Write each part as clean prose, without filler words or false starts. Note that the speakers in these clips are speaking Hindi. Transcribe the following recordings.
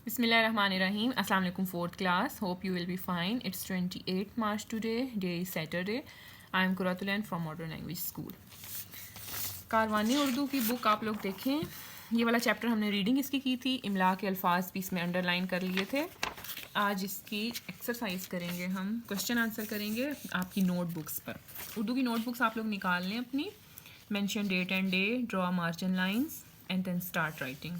Bismillahirrahmanirrahim. Assalamu alaikum, fourth class. Hope you will be fine. It's 28th March today. Day is Saturday. I am Kuratulan from Modern Language School. कारवानी Urdu की बुक आप लोग देखें. ये वाला चैप्टर हमने रीडिंग इसकी की थी. इमला के अल्फाज भी इसमें अंडरलाइन कर लिए थे. आज इसकी एक्सरसाइज करेंगे हम. क्वेश्चन आंसर करेंगे आपकी नोटबुक्स पर. उर्दू की नोटबुक्स आप लोग निकाल लें अपनी. Mention date and day, draw margin lines and then start writing.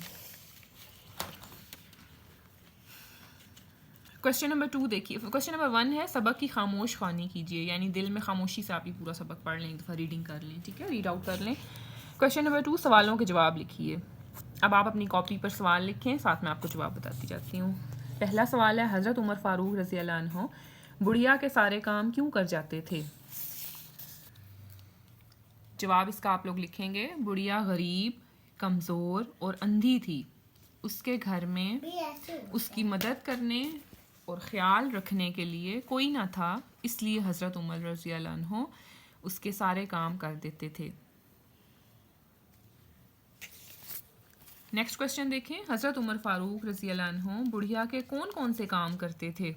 Question number 2 देखिए. क्वेश्चन नंबर 1 है सबक की खामोश खानी कीजिए, यानी दिल में खामोशी से आप ये पूरा सबक पढ़ लें, एक दफ़ा रीडिंग कर लें. ठीक है, रीड आउट कर लें. क्वेश्चन नंबर 2 सवालों के जवाब लिखिए. अब आप अपनी कॉपी पर सवाल लिखें, साथ में आपको जवाब बताती जाती हूँ. पहला सवाल है हज़रत उमर फ़ारूक रज़ी अल्लाह अन्हु बुढ़िया के सारे काम क्यों कर जाते थे. जवाब इसका आप लोग लिखेंगे. बुढ़िया गरीब, कमज़ोर और अंधी थी. उसके घर में उसकी मदद करने और ख़्याल रखने के लिए कोई ना था, इसलिए हज़रत उमर रज़ी अल्लाह अन्हु उसके सारे काम कर देते थे. नेक्स्ट क्वेश्चन देखें. हज़रत उमर फ़ारूक रज़ी अल्लाह अन्हु बुढ़िया के कौन कौन से काम करते थे.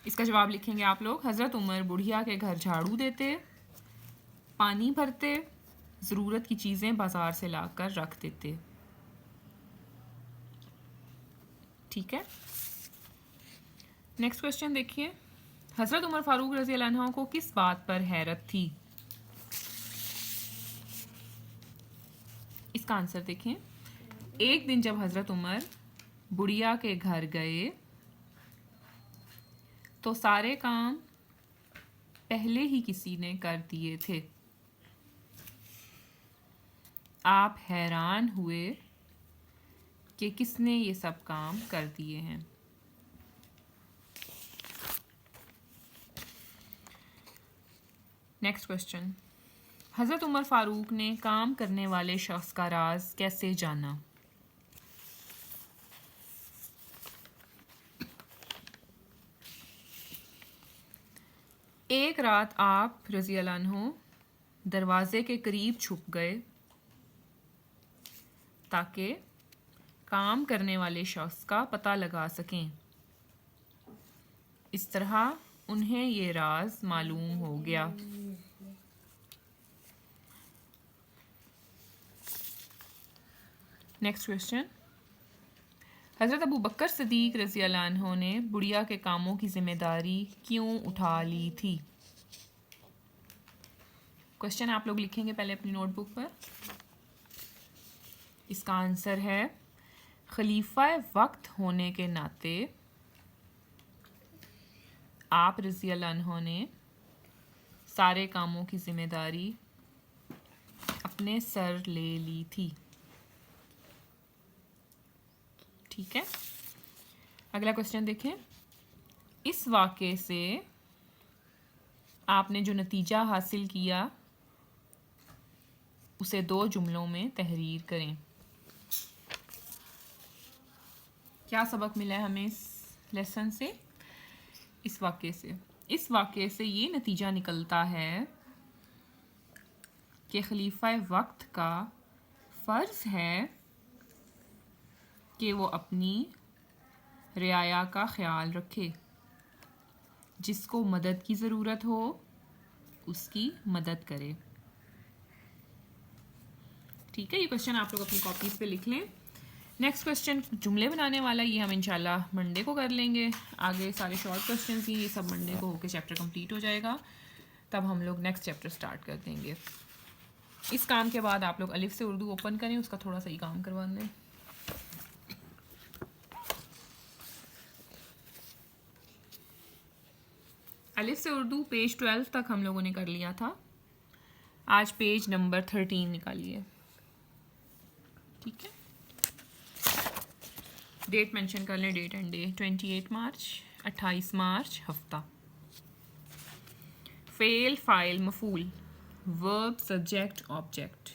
इसका जवाब लिखेंगे आप लोग. हज़रत उमर बुढ़िया के घर झाड़ू देते, पानी भरते, ज़रूरत की चीज़ें बाज़ार से लाकर रख देते. ठीक है. नेक्स्ट क्वेश्चन देखिए. हज़रत उमर फ़ारूक रज़ी अल्लाह अन्हु को किस बात पर हैरत थी. इसका आंसर देखें. एक दिन जब हज़रत उमर बुढ़िया के घर गए तो सारे काम पहले ही किसी ने कर दिए थे. आप हैरान हुए कि किसने ये सब काम कर दिए हैं. Next question. हज़रत उमर फ़ारूक ने काम करने वाले शख्स का राज कैसे जाना. एक रात आप रज़ी अल्लाह अन्हु दरवाजे के करीब छुप गए ताकि काम करने वाले शख्स का पता लगा सकें. इस तरह उन्हें ये राज मालूम हो गया. Next question. हज़रत अबू बकर सिद्दीक़ रज़ी अल्लाह अन्हु ने बुढ़िया के कामों की जिम्मेदारी क्यों उठा ली थी. क्वेश्चन आप लोग लिखेंगे पहले अपनी नोटबुक पर. इसका आंसर है खलीफा वक्त होने के नाते आप रज़ी अल्लाह अन्हु ने सारे कामों की जिम्मेदारी अपने सर ले ली थी. ठीक है. अगला क्वेश्चन देखें. इस वाक़े से आपने जो नतीजा हासिल किया उसे 2 जुमलों में तहरीर करें. क्या सबक मिला है हमें इस लेसन से. इस वाक़े से ये नतीजा निकलता है कि खलीफा वक्त का फ़र्ज़ है कि वो अपनी रियाया का ख़्याल रखे. जिसको मदद की ज़रूरत हो उसकी मदद करे. ठीक है. ये क्वेश्चन आप लोग अपनी कॉपीज़ पे लिख लें. नेक्स्ट क्वेश्चन जुमले बनाने वाला, ये हम इंशाल्लाह मंडे को कर लेंगे. आगे सारे शॉर्ट क्वेश्चंस ही ये सब मंडे को होकर चैप्टर कंप्लीट हो जाएगा. तब हम लोग नेक्स्ट चैप्टर स्टार्ट कर देंगे. इस काम के बाद आप लोग अलिफ से उर्दू ओपन करें, उसका थोड़ा सा ही काम करवा दें. अलिफ से उर्दू पेज 12 तक हम लोगों ने कर लिया था. आज पेज नंबर 13 निकालिए. ठीक है. डेट मेंशन कर लें, date and day. 28 March, 28 March हफ्ता. फेल, फाइल, मफूल, वर्ब, सब्जेक्ट, ऑब्जेक्ट.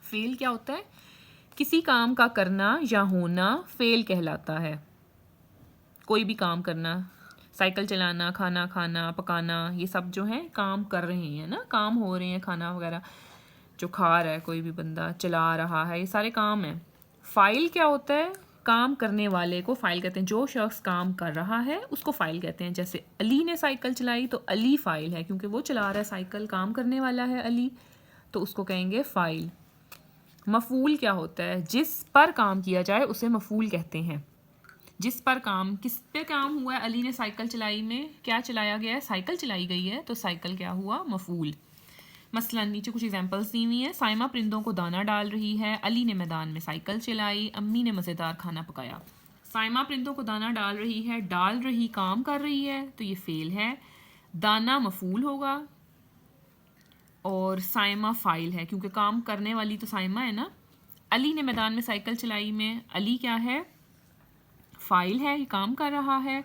फेल क्या होता है. किसी काम का करना या होना फेल कहलाता है. कोई भी काम करना, साइकिल चलाना, खाना खाना, पकाना, ये सब जो है काम कर रहे हैं ना, काम हो रहे हैं, खाना वगैरह जो खा रहा है कोई भी बंदा, चला रहा है, ये सारे काम हैं। फ़ाइल क्या होता है? काम करने वाले को फ़ाइल कहते हैं। जो शख्स काम कर रहा है उसको फ़ाइल कहते हैं। जैसे अली ने साइकिल चलाई तो अली फ़ाइल है, क्योंकि वो चला रहा है साइकिल, काम करने वाला है अली, तो उसको कहेंगे फ़ाइल। मफ़ूल क्या होता है? जिस पर काम किया जाए उसे मफ़ूल कहते हैं। जिस पर काम, किस पे काम हुआ है? अली ने साइकिल चलाई में क्या चलाया गया है? साइकिल चलाई गई है, तो साइकिल क्या हुआ? मफ़ूल। मसलन नीचे कुछ एग्जांपल्स दी हुई हैं। साइमा परिंदों को दाना डाल रही है, अली ने मैदान में साइकिल चलाई, अम्मी ने मज़ेदार खाना पकाया। साइमा परिंदों को दाना डाल रही है, डाल रही काम कर रही है, तो ये फेल है। दाना मफूल होगा और साइमा फ़ाइल है, क्योंकि काम करने वाली तो साइमा है ना। अली ने मैदान में साइकिल चलाई में अली क्या है? फ़ाइल है, ये काम कर रहा है।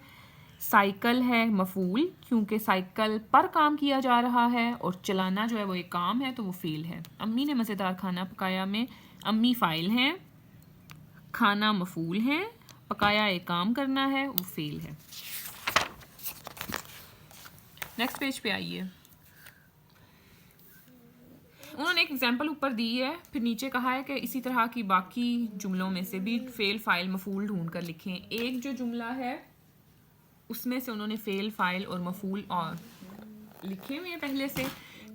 साइकिल है मफूल, क्योंकि साइकिल पर काम किया जा रहा है और चलाना जो है वो एक काम है, तो वो फेल है। अम्मी ने मज़ेदार खाना पकाया में अम्मी फ़ाइल हैं, खाना मफूल है, पकाया एक काम करना है, वो फेल है। नेक्स्ट पेज पे आइए। उन्होंने एक एग्जांपल ऊपर दी है, फिर नीचे कहा है कि इसी तरह की बाकी जुमलों में से भी फेल फ़ाइल मफूल ढूंढ कर लिखें। एक जो जुमला है उसमें से उन्होंने फ़ेल फ़ाइल और मफूल और लिखे हुए हैं पहले से।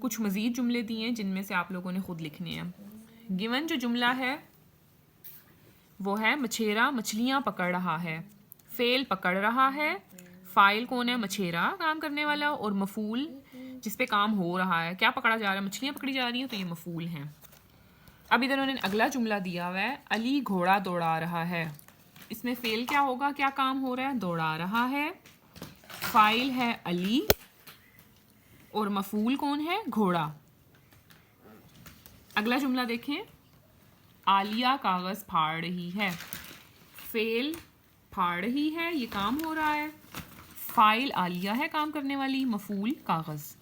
कुछ मज़ीद जुमले दिए हैं जिनमें से आप लोगों ने ख़ुद लिखने हैं। गिवन जो जुमला है वो है मछेरा मछलियाँ पकड़ रहा है। फ़ेल पकड़ रहा है, फ़ाइल कौन है? मछेरा, काम करने वाला, और मफूल जिस पे काम हो रहा है। क्या पकड़ा जा रहा है? मछलियाँ पकड़ी जा रही हैं, तो ये मफूल हैं। अब इधर उन्होंने अगला जुमला दिया हुआ है, अली घोड़ा दौड़ा रहा है। इसमें फ़ेल क्या होगा? क्या काम हो रहा है? दौड़ा रहा है। फ़ाइल है अली और मफूल कौन है? घोड़ा। अगला जुमला देखें, आलिया कागज़ फाड़ रही है। फ़ेल फाड़ रही है, ये काम हो रहा है। फ़ाइल आलिया है, काम करने वाली, मफूल कागज़।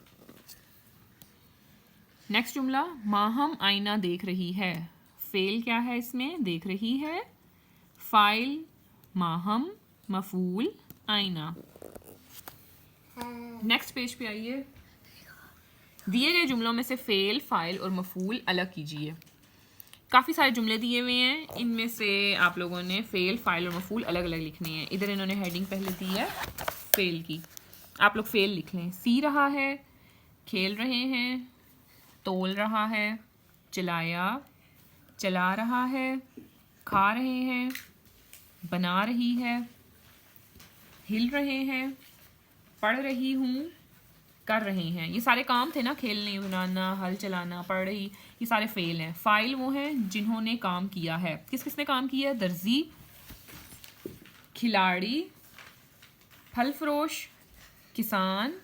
नेक्स्ट जुमला, माहम आईना देख रही है। फ़ेल क्या है इसमें? देख रही है। फ़ाइल माहम, मफूल आईना। नेक्स्ट पेज पे आइए। दिए गए जुमलों में से फ़ेल, फ़ाइल और मफूल अलग कीजिए। काफ़ी सारे जुमले दिए हुए हैं, इनमें से आप लोगों ने फ़ेल, फ़ाइल और मफूल अलग अलग लिखने हैं। इधर इन्होंने हेडिंग पहले दी है फ़ेल की, आप लोग फ़ेल लिख लें। सी रहा है, खेल रहे हैं, तोल रहा है, चलाया, चला रहा है, खा रहे हैं, बना रही है, हिल रहे हैं, पढ़ रही हूँ, कर रहे हैं। ये सारे काम थे ना, खेलने, बनाना, हल चलाना, पढ़ रही, ये सारे फ़ेल हैं। फ़ाइल वो हैं जिन्होंने काम किया है। किस किस ने काम किया है? दर्जी, खिलाड़ी, फल फरोश, किसान,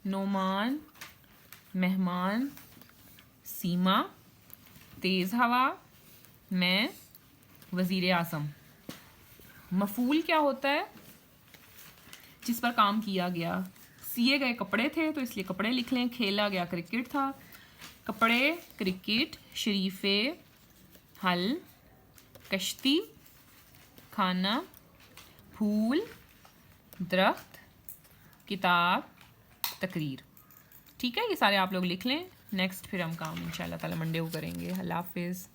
नौमान, मेहमान, सीमा, तेज़ हवा, मैं, वज़ीर आज़म। मफूल क्या होता है? जिस पर काम किया गया। सिए गए कपड़े थे तो इसलिए कपड़े लिख लें। खेला गया क्रिकेट था, कपड़े, क्रिकेट, शरीफे, हल, कश्ती, खाना, फूल, दरख्त, किताब, तकरीर। ठीक है, ये सारे आप लोग लिख लें। नेक्स्ट फिर हम काम इंशाल्लाह ताला मंडे को करेंगे। अल्लाह हाफिज़।